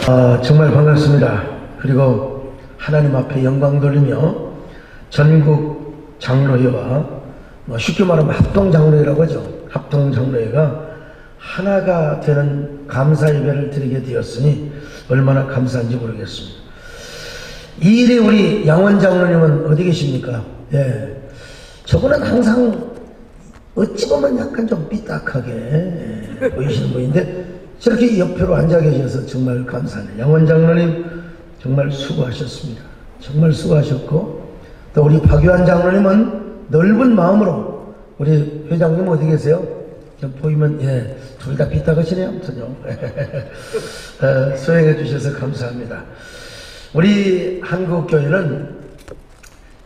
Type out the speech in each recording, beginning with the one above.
정말 반갑습니다. 그리고 하나님 앞에 영광 돌리며 전국 장로회와 쉽게 말하면 합동장로회라고 하죠. 합동장로회가 하나가 되는 감사 예배를 드리게 되었으니 얼마나 감사한지 모르겠습니다. 이 일에 우리 양원 장로님은 어디 계십니까? 예, 저분은 항상 어찌 보면 약간 좀 삐딱하게 보이시는 분인데 저렇게 옆으로 앉아 계셔서 정말 감사해요. 양원 장로님 정말 수고하셨습니다. 정말 수고하셨고, 또 우리 박유한 장로님은 넓은 마음으로, 우리 회장님 어디 계세요? 보이면, 예, 둘 다 삐딱하시네요. 아무튼요. 수행해 주셔서 감사합니다. 우리 한국교회는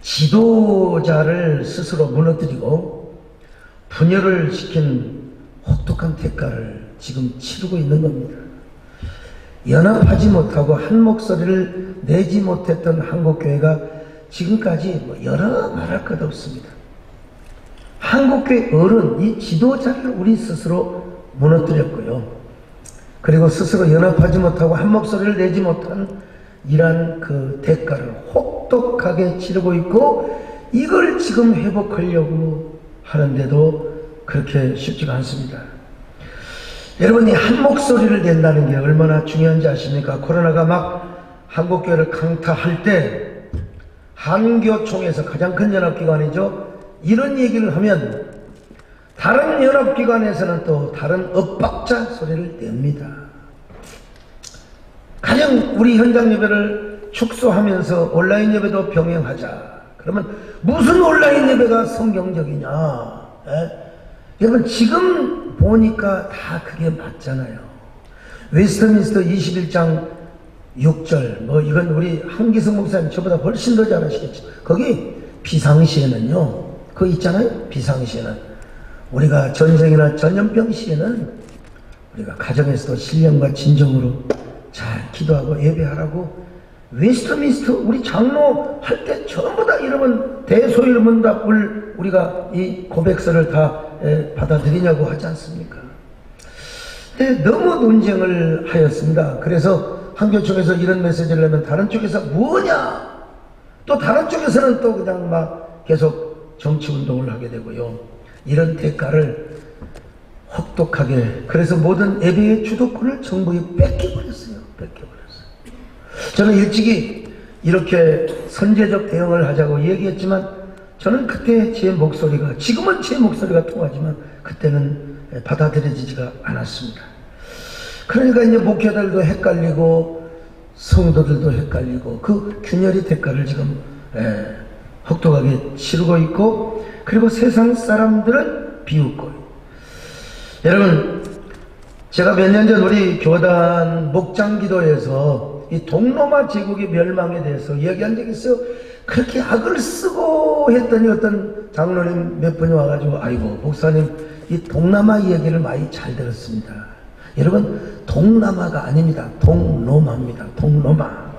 지도자를 스스로 무너뜨리고 분열을 시킨 혹독한 대가를 지금 치르고 있는 겁니다. 연합하지 못하고 한 목소리를 내지 못했던 한국교회가 지금까지 여러 말할 것 없습니다. 한국교회 어른, 이 지도자를 우리 스스로 무너뜨렸고요. 그리고 스스로 연합하지 못하고 한 목소리를 내지 못한 이러한 그 대가를 혹독하게 치르고 있고, 이걸 지금 회복하려고 하는데도 그렇게 쉽지가 않습니다. 여러분이 한 목소리를 낸다는 게 얼마나 중요한지 아십니까? 코로나가 막 한국교회를 강타할 때 한교총에서 가장 큰 연합기관이죠. 이런 얘기를 하면 다른 연합기관에서는 또 다른 엇박자 소리를 냅니다. 가령 우리 현장 예배를 축소하면서 온라인 예배도 병행하자. 그러면 무슨 온라인 예배가 성경적이냐? 에? 여러분 지금 보니까 다 그게 맞잖아요. 웨스트민스터 21장 6절 이건 우리 한기성 목사님 저보다 훨씬 더 잘 아시겠죠. 거기 비상시에는요, 그거 있잖아요. 비상시에는 우리가 전쟁이나 전염병 시에는 우리가 가정에서도 신령과 진정으로 잘 기도하고 예배하라고 웨스트민스터 우리 장로 할 때 전부 다 이러면 대소 이러면 다 우리가 이 고백서를 다 받아들이냐고 하지 않습니까? 근데 너무 논쟁을 하였습니다. 그래서 한교총에서 이런 메시지를 내면 다른 쪽에서 뭐냐? 또 다른 쪽에서는 또 그냥 막 계속 정치운동을 하게 되고요. 이런 대가를 혹독하게, 그래서 모든 예배의 주도권을 정부에 뺏겨버렸어요. 저는 일찍이 이렇게 선제적 대응을 하자고 얘기했지만, 저는 그때 제 목소리가, 지금은 제 목소리가 통하지만 그때는 받아들여지지가 않았습니다. 그러니까 이제 목회자들도 헷갈리고 성도들도 헷갈리고 그 균열의 대가를 지금 혹독하게 치르고 있고, 그리고 세상 사람들은 비웃고. 여러분, 제가 몇 년 전 우리 교단 목장기도에서 이 동로마 제국의 멸망에 대해서 이야기한 적이 있어요. 그렇게 악을 쓰고 했더니 어떤 장로님 몇 분이 와가지고, 아이고 목사님 이 동남아 이야기를 많이 잘 들었습니다. 여러분 동남아가 아닙니다. 동로마입니다. 동로마.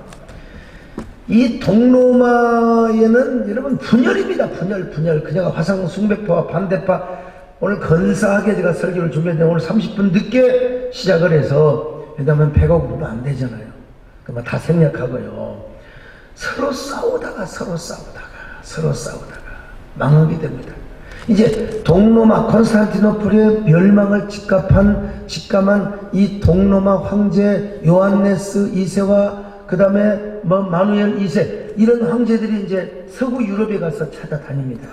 이 동로마에는 여러분 분열입니다. 분열. 그녀가 화상 숭배파와 반대파, 오늘 근사하게 제가 설교를 준비했는데 오늘 30분 늦게 시작을 해서, 왜냐하면 배가 고프면 안 되잖아요. 그러면 다 생략하고요. 서로 싸우다가 망하게 됩니다. 이제 동로마, 콘스탄티노플의 멸망을 직감한 이 동로마 황제 요한네스 2세와 그 다음에 마누엘 2세, 이런 황제들이 이제 서구 유럽에 가서 찾아다닙니다.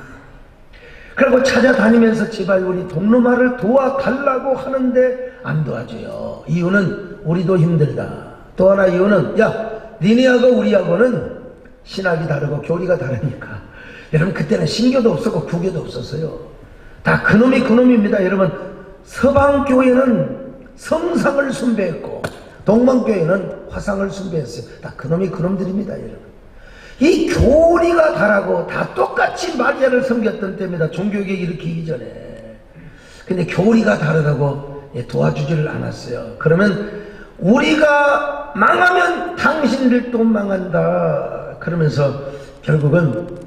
그리고 찾아다니면서 제발 우리 동로마를 도와달라고 하는데 안 도와줘요. 이유는 우리도 힘들다. 또 하나 이유는, 야, 니네하고 우리하고는 신학이 다르고 교리가 다르니까. 여러분 그때는 신교도 없었고 구교도 없었어요. 다 그놈입니다. 여러분 서방교회는 성상을 숭배했고 동방교회는 화상을 숭배했어요. 다 그놈들입니다. 여러분 이 교리가 다르고 다 똑같이 마리아를 섬겼던 때입니다. 종교개혁 일으키기 전에. 근데 교리가 다르다고 도와주지를 않았어요. 그러면 우리가 망하면 당신들도 망한다 그러면서 결국은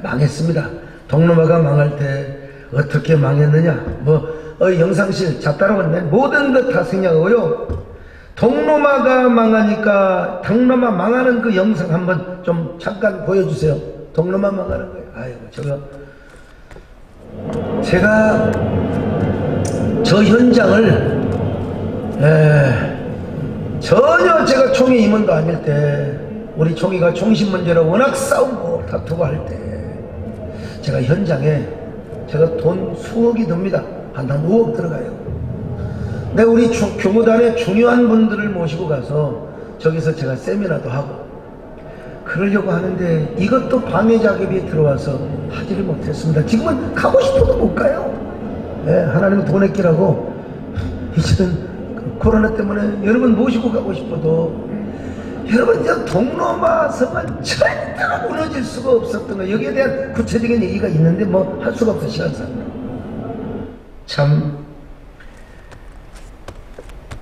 망했습니다. 동로마가 망할 때 어떻게 망했느냐, 영상실 자 따라왔네. 모든 것 다 생략하고요. 동로마가 망하니까 동로마 망하는 그 영상 한번 좀 잠깐 보여주세요. 동로마 망하는 거예요. 아이고 제가 저 현장을 전혀 제가 총회 임원도 아닐 때 우리 총회가 종신 문제로 워낙 싸우고 다투고 할 때 제가 현장에 제가 돈 수억이 듭니다. 한 5억 들어가요. 내가 우리 교무단의 중요한 분들을 모시고 가서 저기서 제가 세미나도 하고 그러려고 하는데 이것도 방해 작업이 들어와서 하지를 못했습니다. 지금은 가고 싶어도 못 가요. 하나님은 돈의 끼라고 이제는 코로나 때문에 여러분 모시고 가고 싶어도 여러분 저 동로마 성은 절대로 무너질 수가 없었던 거예요. 여기에 대한 구체적인 얘기가 있는데 뭐 할 수가 없어 시간상. 참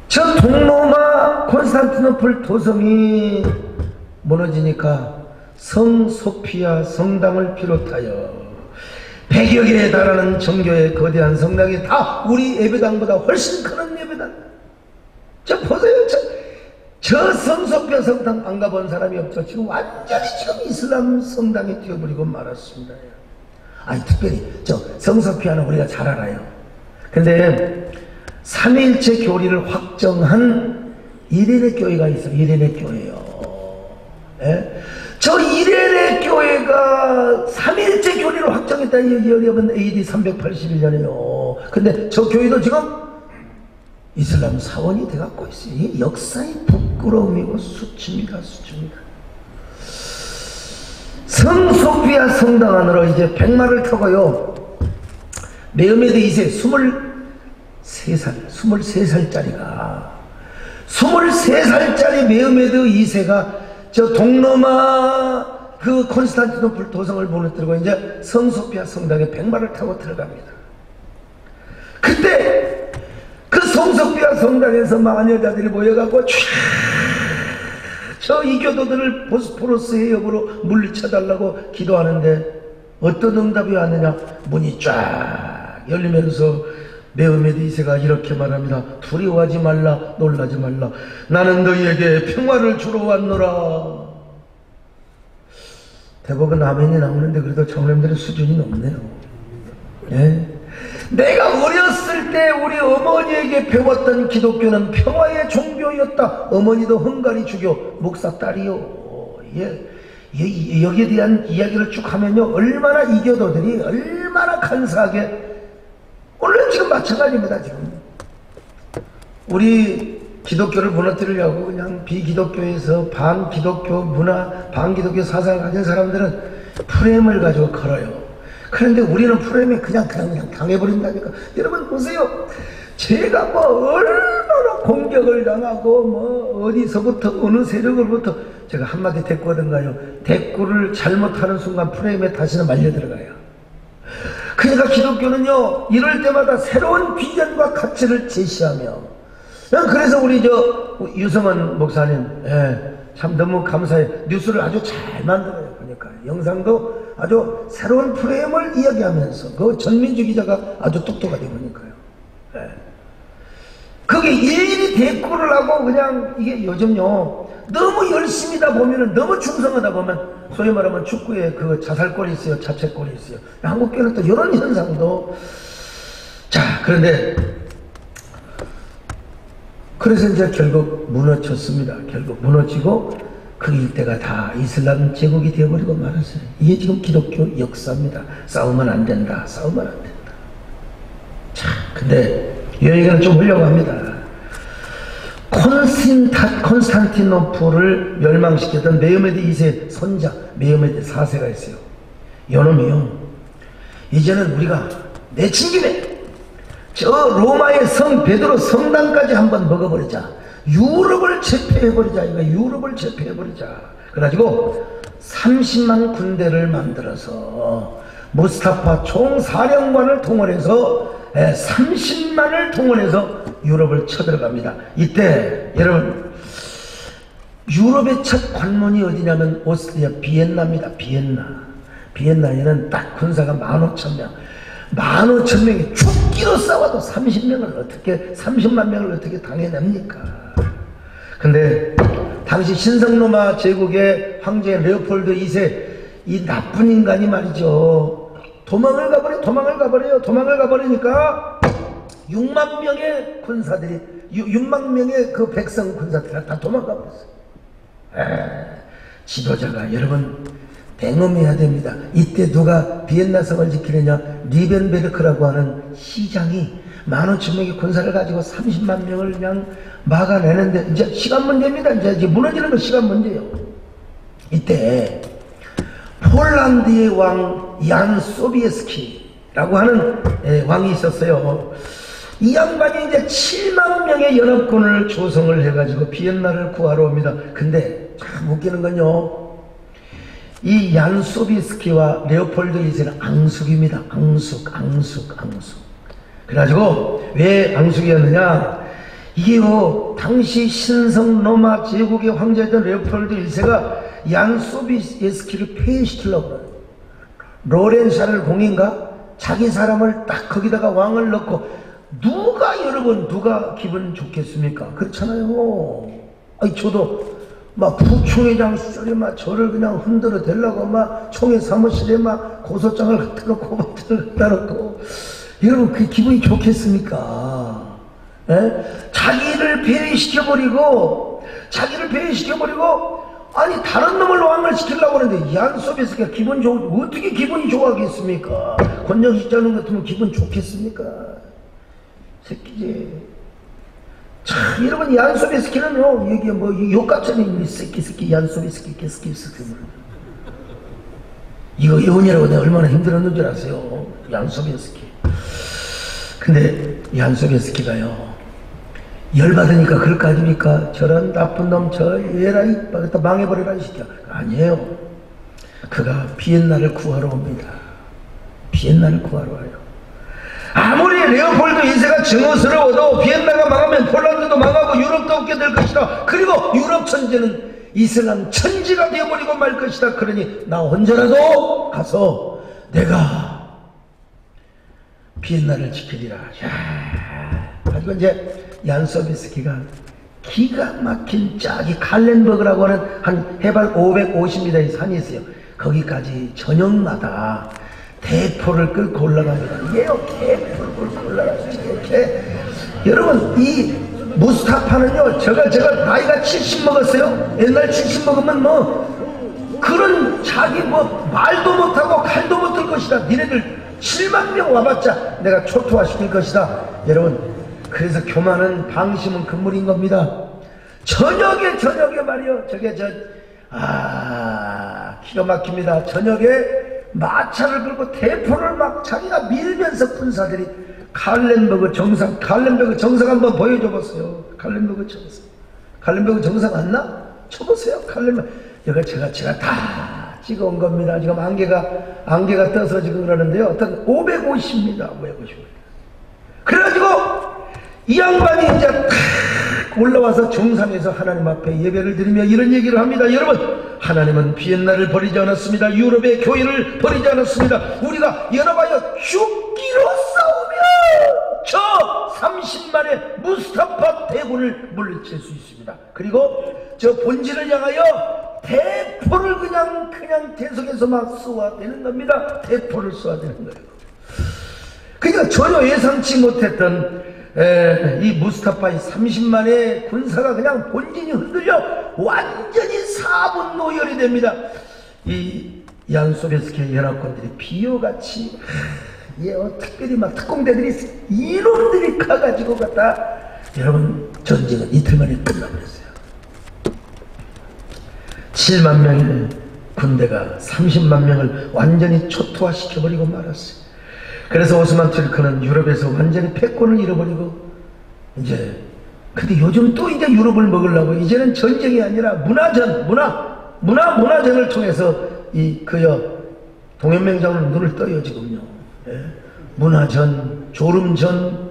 저 동로마 콘스탄티노플 도성이 무너지니까 성 소피아 성당을 비롯하여 100여 개에 달하는 정교의 거대한 성당이 다 우리 예배당보다 훨씬 큰 예배당. 저 보세요. 저 성소피아 성당 안 가본 사람이 없죠. 지금 완전히 지금 이슬람 성당에 뛰어버리고 말았습니다. 아니 특별히 저 성소피아는 우리가 잘 알아요. 근데 삼위일체 교리를 확정한 이레네 교회가 있어요. 이레네 교회요. 저 이레네 교회가 삼위일체 교리를 확정했다는 얘기 여러분 AD 381년에요. 근데 저 교회도 지금 이슬람 사원이 돼갖고 있어요. 이 역사의 부끄러움이고 수치입니다. 수치입니다. 성소피아 성당 안으로 이제 백마를 타고요. 메흐메드 2세 23살짜리 메흐메드 2세가 저 동로마 그 콘스탄티노플 도성을 무너뜨리고 이제 성소피아 성당에 백마를 타고 들어갑니다. 그때 그 성소피아 성당에서 마녀자들이 모여갖고 저 이교도들을 보스포러스 해역으로 물리쳐달라고 기도하는데 어떤 응답이 왔느냐. 문이 쫙 열리면서 메흐메드 2세가 이렇게 말합니다. 두려워하지 말라, 놀라지 말라. 나는 너희에게 평화를 주러 왔노라. 대부분 아멘이 나오는데 그래도 장로님들의 수준이 높네요. 내가 어렸을 때 우리 어머니에게 배웠던 기독교는 평화의 종교였다. 어머니도 헝가리 주교 목사 딸이요. 여기에 대한 이야기를 쭉 하면요, 얼마나 이교도들이 얼마나 간사하게, 오늘 지금 마찬가지입니다. 지금 우리 기독교를 무너뜨리려고 그냥 비기독교에서 반기독교 문화, 반기독교 사상을 가진 사람들은 프레임을 가지고 걸어요. 그런데 우리는 프레임에 그냥 당해버린다니까. 여러분 보세요. 제가 뭐 얼마나 공격을 당하고 뭐 어디서부터 어느 세력으로부터 제가 한마디 대꾸하던가요. 대꾸를 잘못하는 순간 프레임에 다시는 말려 들어가요. 그러니까 기독교는요, 이럴 때마다 새로운 비전과 가치를 제시하며, 그래서 우리 저 유성원 목사님, 참 너무 감사해요. 뉴스를 아주 잘 만들어요. 그러니까 영상도 아주 새로운 프레임을 이야기하면서 그 전민주 기자가 아주 똑똑하게 보니까요. 그게 일일이 대꾸를 하고 그냥 이게 요즘요, 너무 열심히다 보면은, 너무 충성하다 보면 소위 말하면 축구에 그 자살골이 있어요. 자책골이 있어요. 한국교회는 또 이런 현상도. 자, 그런데 그래서 이제 결국 무너졌습니다. 결국 무너지고 그 일대가 다 이슬람 제국이 되어버리고 말았어요. 이게 지금 기독교 역사입니다. 싸우면 안 된다. 싸우면 안 된다. 자, 근데 이 얘기는 좀 하려고 합니다. 콘스탄티노플을 멸망시켰던 메흐메드 2세 손자 메흐메드 4세가 있어요. 요놈이요, 이제는 우리가 내친 김에 저 로마의 성 베드로 성당까지 한번 먹어버리자. 유럽을 제패해버리자. 이거 유럽을 제패해버리자. 그래가지고 30만 군대를 만들어서 무스타파 총사령관을 동원해서 30만을 동원해서 유럽을 쳐들어갑니다. 이때 여러분, 유럽의 첫 관문이 어디냐면 오스트리아 비엔나입니다. 비엔나에는 딱 군사가 15,000명. 15,000명이 죽기로 싸워도 30만 명을 어떻게 당해냅니까? 근데 당시 신성로마 제국의 황제 레오폴드 2세 이 나쁜 인간이 말이죠. 도망을 가버리니까 6만 명의 군사들이 6만 명의 그 백성 군사들이 다 도망가 버렸어요. 지도자가 여러분 뱅음해야 됩니다. 이때 누가 비엔나성을 지키느냐? 리벤베르크라고 하는 시장이 15,000명의 군사를 가지고 30만 명을 그냥 막아내는데 이제 시간 문제입니다. 이제 무너지는 건 시간 문제예요. 이때 폴란드의 왕 얀 소비에스키라고 하는 왕이 있었어요. 이 양반이 이제 7만 명의 연합군을 조성을 해가지고 비엔나를 구하러 옵니다. 근데 참 웃기는 건요, 이 얀 소비에스키와 레오폴드 2세는 앙숙입니다. 앙숙. 그래가지고 왜 앙숙이었느냐? 이게요, 당시 신성 로마 제국의 황제였던 레오폴드 1세가 얀 소비에스키를 폐위시키려고 그래요. 로렌사를 공인가? 자기 사람을 딱 거기다가 왕을 넣고 여러분 누가 기분 좋겠습니까? 그렇잖아요. 아니 저도 막 부총회장 시절에 막 저를 그냥 흔들어 대려고 막 총회 사무실에 막 고소장을 갖다 놓고 막 갖다 놓고, 여러분 그 기분이 좋겠습니까? 자기를 폐위시켜버리고 아니 다른 놈을 왕을 시키려고 하는데 얀 소비에스키가 어떻게 기분이 좋아하겠습니까? 권정식자는 같으면 기분 좋겠습니까? 새끼지. 참 여러분 얀 소비에스키는요, 이게 뭐 욕같잖아요. 새끼 얀 소비에스키 이거 예언이라고 내가 얼마나 힘들었는 줄 아세요? 얀 소비에스키. 근데 얀 소비에스키가요, 열받으니까 그럴 거 아닙니까? 저런 나쁜 놈, 얘라, 망해버려라, 이 새끼야. 아니에요. 그가 비엔나를 구하러 옵니다. 비엔나를 구하러 와요. 아무리 레오폴드 2세가 증오스러워도 비엔나가 망하면 폴란드도 망하고 유럽도 없게 될 것이다. 그리고 유럽 천지는 이슬람 천지가 되어버리고 말 것이다. 그러니 나 혼자라도 가서 내가 비엔나를 지키리라. 가지고 이제 얀 소비에스키가 기가 막힌 짝이 칼렌버그라고 하는 한 해발 550m의 산이 있어요. 거기까지 저녁마다 대포를 끌고 올라갑니다. 이게요, 대포를 끌고 올라가죠. 여러분, 이 무스타파는요, 제가 나이가 70 먹었어요. 옛날 70 먹으면 뭐 그런 자기 뭐 말도 못하고 칼도 못 들 것이다. 니네들 7만 명 와봤자 내가 초토화시킬 것이다. 여러분, 그래서 교만은 방심은 금물인 겁니다. 저녁에 말이요, 기가 막힙니다. 저녁에 마차를 끌고 대포를 막 자기가 밀면서 군사들이 칼렌버그 정상 한번 보여줘 보세요. 칼렌버그 정상 안 나? 쳐보세요. 이거 제가 다 찍어온 겁니다. 지금 안개가 떠서 지금 그러는데요. 어떤 550입니다. 550. 그래가지고 이 양반이 이제 탁 올라와서 정상에서 하나님 앞에 예배를 드리며 이런 얘기를 합니다. 여러분, 하나님은 비엔나를 버리지 않았습니다. 유럽의 교회를 버리지 않았습니다. 우리가 연합하여 죽기로 싸우면 저 30만의 무스타파 대군을 물리칠 수 있습니다. 그리고 저 본질을 향하여 대포를 그냥 계속해서 막 쏘아대는 겁니다. 대포를 쏘아대는 거예요. 그러니까 전혀 예상치 못했던 이 무스타파의 30만의 군사가 그냥 본진이 흔들려 완전히 사분노열이 됩니다. 이 얀 소비에스키 연합군들이 비호같이 특별히 막 특공대들이 이놈들이 가가지고 갖다, 여러분, 전쟁은 이틀 만에 끝나버렸어요. 7만 명의 군대가 30만 명을 완전히 초토화시켜버리고 말았어요. 그래서 오스만 투르크는 유럽에서 완전히 패권을 잃어버리고, 근데 요즘 또 이제 유럽을 먹으려고, 이제는 전쟁이 아니라 문화전을 통해서 동연맹장은 눈을 떠요, 지금요. 문화전, 졸음전,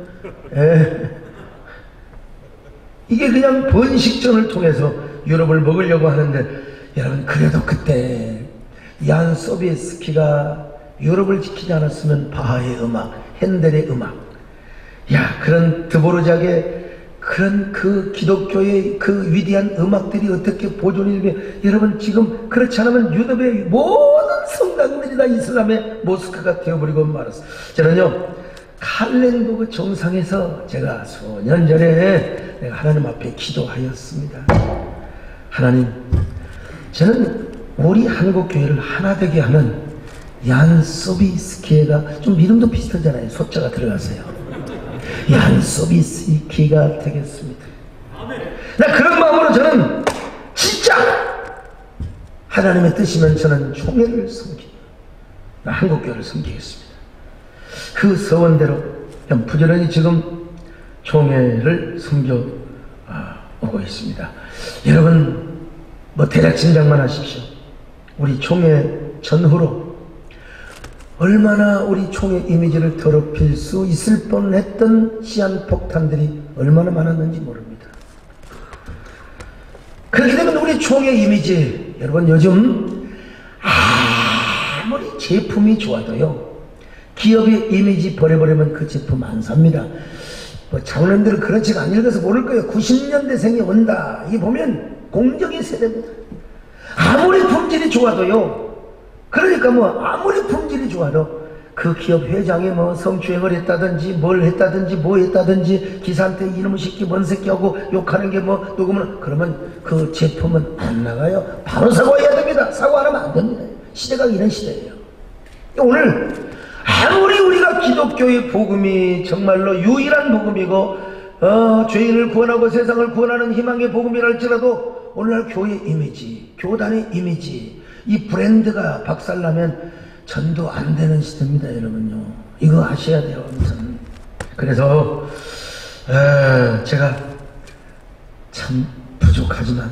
이게 그냥 번식전을 통해서 유럽을 먹으려고 하는데, 여러분, 그래도 그때 얀 소비에스키가 유럽을 지키지 않았으면 바하의 음악, 핸델의 음악, 그런 드보르작의 그런 그 기독교의 그 위대한 음악들이 어떻게 보존이 되며, 여러분 지금 그렇지 않으면 유럽의 모든 성당들이 다 이슬람의 모스크가 되어버리고 말았어. 저는요 칼렌버그 정상에서 제가 수년 전에 내가 하나님 앞에 기도하였습니다. 하나님, 저는 우리 한국교회를 하나 되게 하는 얀 소비스키가, 좀 이름도 비슷하잖아요. 소자가 들어가서요. 얀 소비스키가 되겠습니다. 나 그런 마음으로 저는 진짜 하나님의 뜻이면 저는 총회를 섬기고 한국교회를 섬기겠습니다. 그 서원대로 부지런히 지금 총회를 섬겨 오고 있습니다. 여러분 뭐 대략 짐작만 하십시오. 우리 총회 전후로 얼마나 우리 총회 이미지를 더럽힐 수 있을 뻔했던 시한폭탄들이 얼마나 많았는지 모릅니다. 그렇게 되면 우리 총회 이미지, 여러분 요즘 아무리 제품이 좋아도요 기업의 이미지 버려버리면 그 제품 안 삽니다. 뭐 장로님들은 그런 책 안 읽어서 모를 거예요. 90년대생이 온다, 이게 보면 공적인 세대입니다. 아무리 품질이 좋아도요, 그러니까 뭐 아무리 품질이 좋아도 그 기업 회장이 뭐 성추행을 했다든지 뭘 했다든지 뭐 했다든지 기사한테 이놈의 새끼 뭔 새끼 하고 욕하는 게 뭐 누구면, 그러면 그 제품은 안 나가요. 바로 사과해야 됩니다. 사과 안 하면 안 됩니다. 시대가 이런 시대예요. 오늘 아무리 우리가 기독교의 복음이 정말로 유일한 복음이고 죄인을 구원하고 세상을 구원하는 희망의 복음이랄지라도 오늘날 교회 이미지, 교단의 이미지, 이 브랜드가 박살나면 전도 안 되는 시대입니다. 여러분요, 이거 아셔야 돼요. 아무튼 그래서 제가 참 부족하지만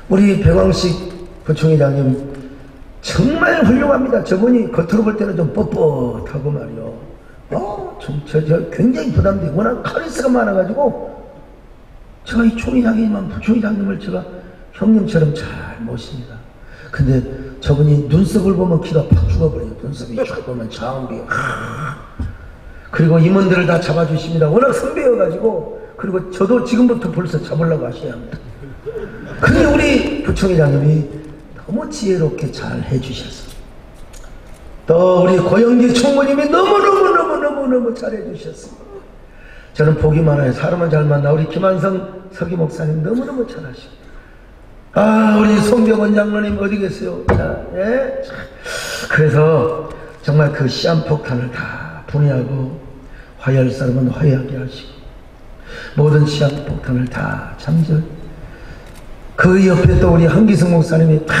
우리 백왕식 부총회장님 정말 훌륭합니다. 저분이 겉으로 볼 때는 좀 뻣뻣하고 말이요, 저 굉장히 부담되고 워낙 카리스가 많아가지고 제가 이 총회장님만, 부총회장님을 제가 형님처럼 잘 모십니다. 근데 저분이 눈썹을 보면 기가 팍 죽어버려요. 눈썹이 쭉 보면 장비. 그리고 임원들을 다 잡아주십니다. 워낙 선배여가지고. 그리고 저도 지금부터 벌써 잡으려고 하셔야 합니다. 근데 우리 부총회장님이 너무 지혜롭게 잘 해주셔서, 또 우리 고영기 총무님이 너무너무 잘 해주셨습니다. 저는 복이 많아요. 사람은 잘 만나. 우리 김한성 서기 목사님 너무너무 잘하시고, 우리 송병원 장로님 어디 계세요? 예? 그래서 정말 그 시한폭탄을 다 분해하고 화해할 사람은 화해하게 하시고 모든 시한폭탄을 다 잠재. 그 옆에 또 우리 한기성 목사님이 다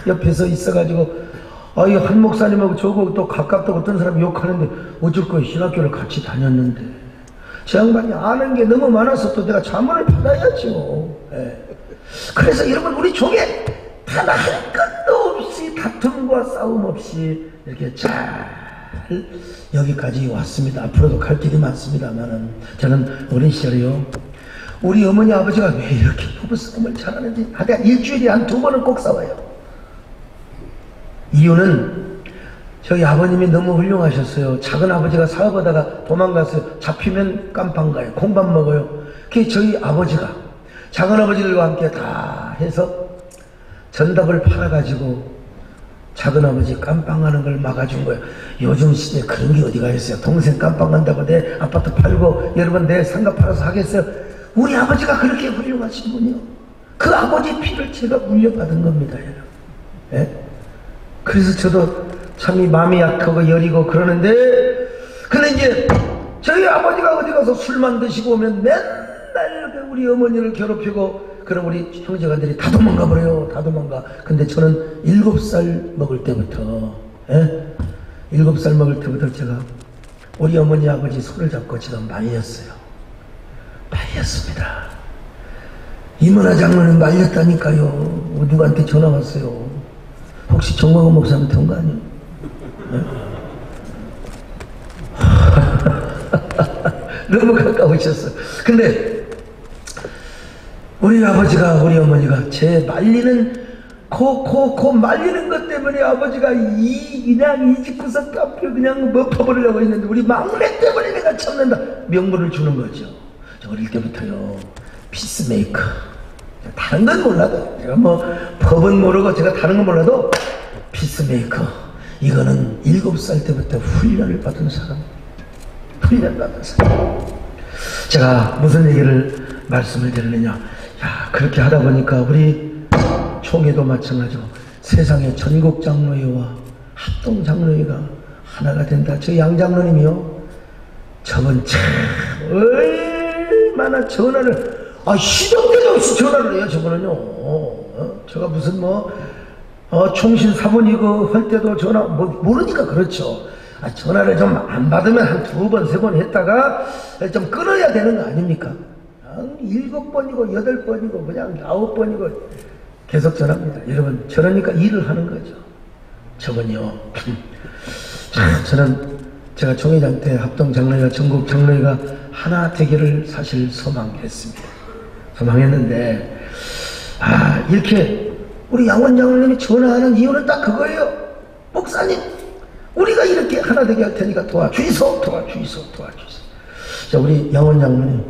옆에서 있어가지고, 이 한 목사님하고 저거 또 가깝다고 어떤 사람이 욕하는데 어쩔 거예요. 신학교를 같이 다녔는데 제 양반이 아는 게 너무 많아서 또 내가 자문을 받아야죠. 예. 그래서 여러분 우리 종에 단 한 건도 없이 다툼과 싸움 없이 이렇게 잘 여기까지 왔습니다. 앞으로도 갈 길이 많습니다만은 저는 어린 시절에요, 우리 어머니 아버지가 왜 이렇게 부부싸움을 잘하는지 한 일주일에 한 2번은 꼭 싸워요. 이유는 저희 아버님이 너무 훌륭하셨어요. 작은 아버지가 사업하다가 도망갔어요. 잡히면 깜빵 가요. 콩밥 먹어요. 그게 저희 아버지가 작은 아버지들과 함께 다 해서 전답을 팔아가지고 작은 아버지 깜빵 가는 걸 막아준 거예요. 요즘 시대에 그런 게 어디가 있어요. 동생 깜빵 간다고 내 아파트 팔고 여러분 내 상가 팔아서 하겠어요? 우리 아버지가 그렇게 훌륭하신 분이요. 그 아버지 피를 제가 물려받은 겁니다, 여러분. 예? 그래서 저도 참 이 마음이 약하고 여리고 그러는데, 근데 이제 저희 아버지가 어디 가서 술만 드시고 오면 맨날 우리 어머니를 괴롭히고, 그럼 우리 형제가들이 다 도망가 버려요. 다 도망가. 근데 저는 7살 먹을 때부터, 7살 먹을 때부터 제가 우리 어머니 아버지 손을 잡고 제가 말렸어요. 말렸습니다. 이문화 장로는 말렸다니까요. 누구한테 전화 왔어요. 혹시 정광훈 목사한테 온 거 아니에요? 네? 너무 가까우셨어. 근데 우리 아버지가, 우리 어머니가 제 말리는 코 말리는 것 때문에 아버지가 그냥 이 집구석 카페 그냥 먹어버리려고 했는데 우리 막내 때문에 내가 참는다 명분을 주는 거죠. 저 어릴 때부터요, 피스메이커. 다른 건 몰라도, 제가 뭐, 법은 모르고 제가 다른 건 몰라도, 피스메이커. 이거는 7살 때부터 훈련을 받은 사람. 훈련받은 사람. 제가 무슨 얘기를 말씀을 드리느냐. 야, 그렇게 하다 보니까 우리 총회도 마찬가지고 세상의 전국 장로회와 합동 장로회가 하나가 된다. 저 양장로님이요, 저번 참 얼마나 전화를, 시도 때도 없이 전화를 해요. 저거는요. 제가 무슨 총신 사본이고 할 때도 전화 모르니까 그렇죠. 전화를 좀 안 받으면 한 2번, 3번 했다가 좀 끊어야 되는 거 아닙니까? 7번이고 8번이고 그냥 9번이고 계속 전화합니다. 여러분, 저러니까 일을 하는 거죠. 저번요. 저는 제가 총회장 때 합동 장로회와 전국 장로회가 하나 되기를 사실 소망했습니다. 소망했는데, 이렇게 우리 양원 장로님이 전화하는 이유는 딱 그거예요. 목사님, 우리가 이렇게 하나 되게 할 테니까 도와주이소. 자, 우리 양원 장로님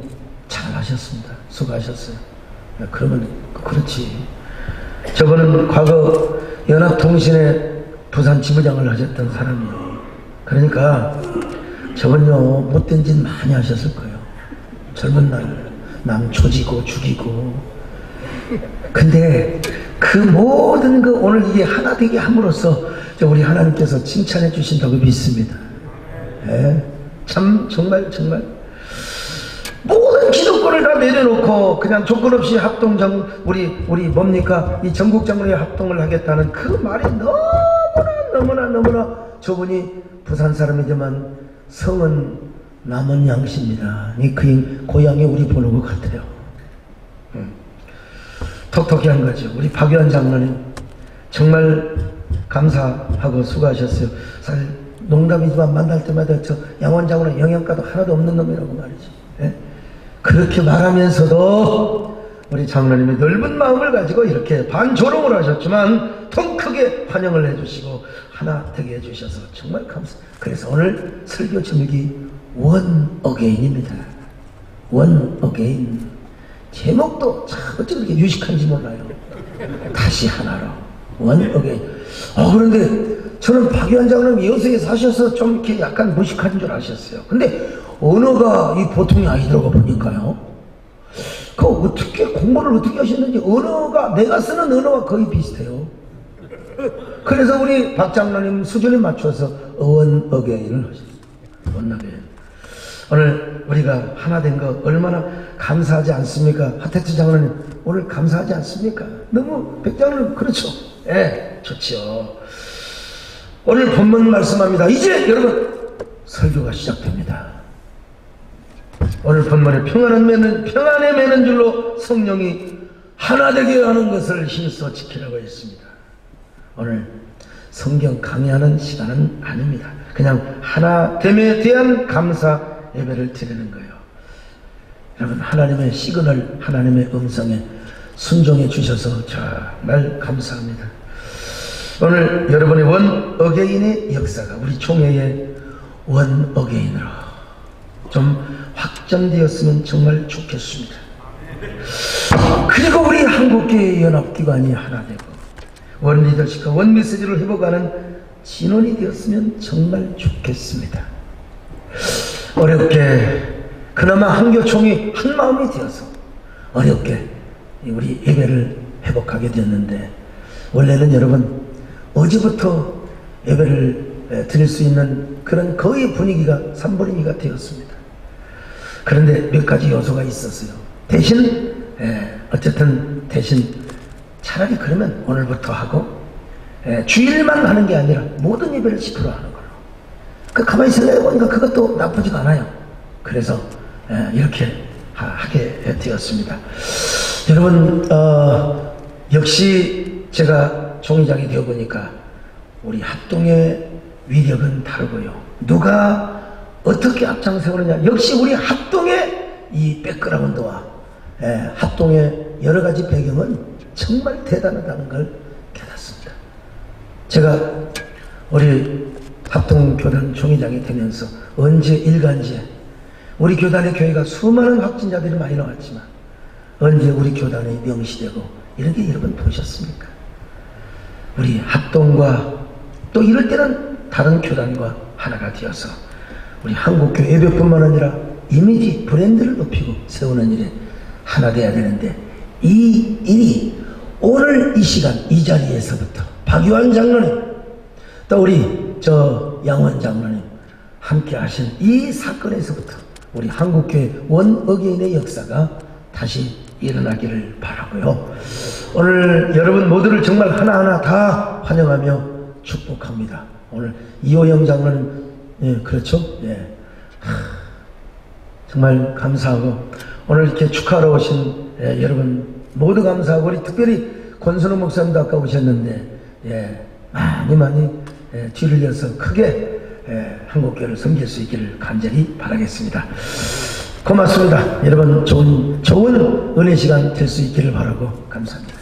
잘하셨습니다. 수고하셨어요. 그러면 그렇지. 저분은 과거 연합통신의 부산 지부장을 하셨던 사람이에요. 그러니까 저분요, 못된 짓 많이 하셨을 거예요. 젊은 날 남 조지고 죽이고. 근데 그 모든 거 오늘 이게 하나 되게 함으로써 우리 하나님께서 칭찬해 주신다고 믿습니다. 참 정말 모든 기득권을 다 내려놓고 그냥 조건 없이 합동장 우리 뭡니까, 이 전국장로회 합동을 하겠다는 그 말이 너무나 저분이 부산 사람이지만 성은 남은 양씨입니다. 그 고향에 우리 보는 것 같아요. 톡톡히 한 거죠. 우리 박유한 장로님 정말 감사하고 수고하셨어요. 사실 농담이지만 만날 때마다 저 양원 장로는 영양가도 하나도 없는 놈이라고 말이지. 그렇게 말하면서도 우리 장로님이 넓은 마음을 가지고 이렇게 반조롱을 하셨지만 통 크게 환영을 해주시고 하나 되게 해주셔서 정말 감사합니다. 그래서 오늘 설교 제목이 원 어게인입니다. 원 어게인. 제목도 참 어쩜 이렇게 유식한지 몰라요. 다시 하나로. 원 어게인. 그런데 저는 박유한 장로님 여수에 사셔서 좀 이렇게 약간 무식한 줄 아셨어요. 근데 언어가 이 보통이 아니더라고 보니까요. 그 어떻게 공부를 어떻게 하셨는지 언어가 내가 쓰는 언어와 거의 비슷해요. 그래서 우리 박 장로님 수준에 맞춰서 원 어게인을 하셨어요. 원 어게인. 오늘 우리가 하나 된 거 얼마나 감사하지 않습니까? 하택지 장로님 오늘 감사하지 않습니까? 너무 백 장로님 그렇죠? 좋지요. 오늘 본문 말씀합니다. 이제 여러분 설교가 시작됩니다. 오늘 본문에 평안에 매는 줄로 성령이 하나 되게 하는 것을 힘써 지키라고 했습니다. 오늘 성경 강의하는 시간은 아닙니다. 그냥 하나됨에 대한 감사 예배를 드리는 거예요. 여러분, 하나님의 시그널, 하나님의 음성에 순종해 주셔서 정말 감사합니다. 오늘 여러분의 원 어게인의 역사가 우리 총회의 원 어게인으로 좀 확장되었으면 정말 좋겠습니다. 그리고 우리 한국교회 연합기관이 하나 되고 원 리더십과 원 메시지를 회복하는 진원이 되었으면 정말 좋겠습니다. 어렵게 그나마 한교총이 한 마음이 되어서 어렵게 우리 예배를 회복하게 되었는데, 원래는 여러분 어제부터 예배를 드릴 수 있는 그런 거의 분위기가 산불임이가 되었습니다. 그런데 몇 가지 요소가 있었어요. 대신 차라리 그러면 오늘부터 하고 주일만 하는 게 아니라 모든 예배를 10% 하는 걸로. 가만히 생각해보니까 그것도 나쁘지가 않아요. 그래서 이렇게 하게 되었습니다. 여러분, 역시 제가 총회장이 되어보니까 우리 합동의 위력은 다르고요. 누가 어떻게 앞장서느냐, 역시 우리 합동의 이 백그라운드와 합동의 여러 가지 배경은 정말 대단하다는 걸 깨닫습니다. 제가 우리 합동교단 총회장이 되면서 언제 일간지에 우리 교단의 교회가 수많은 확진자들이 많이 나왔지만 언제 우리 교단이 명시되고 이런 게 여러분 보셨습니까? 우리 합동과 또 이럴 때는 다른 교단과 하나가 되어서 우리 한국교회 예배뿐만 아니라 이미지 브랜드를 높이고 세우는 일에 하나 돼야 되는데 이 일이 오늘 이 시간 이 자리에서부터 박유한 장로님 또 우리 양원 장로님 함께 하신 이 사건에서부터 우리 한국교회 원어게인의 역사가 다시 일어나기를 바라고요. 오늘 여러분 모두를 정말 하나하나 다 환영하며 축복합니다. 오늘 이호영 장로님, 예, 그렇죠? 예. 정말 감사하고 오늘 이렇게 축하하러 오신 여러분 모두 감사하고 우리 특별히 권순호 목사님도 아까 오셨는데 많이 뒤를 이어서 크게 한국교회를 섬길 수 있기를 간절히 바라겠습니다. 고맙습니다. 여러분 좋은 은혜 시간 될 수 있기를 바라고 감사합니다.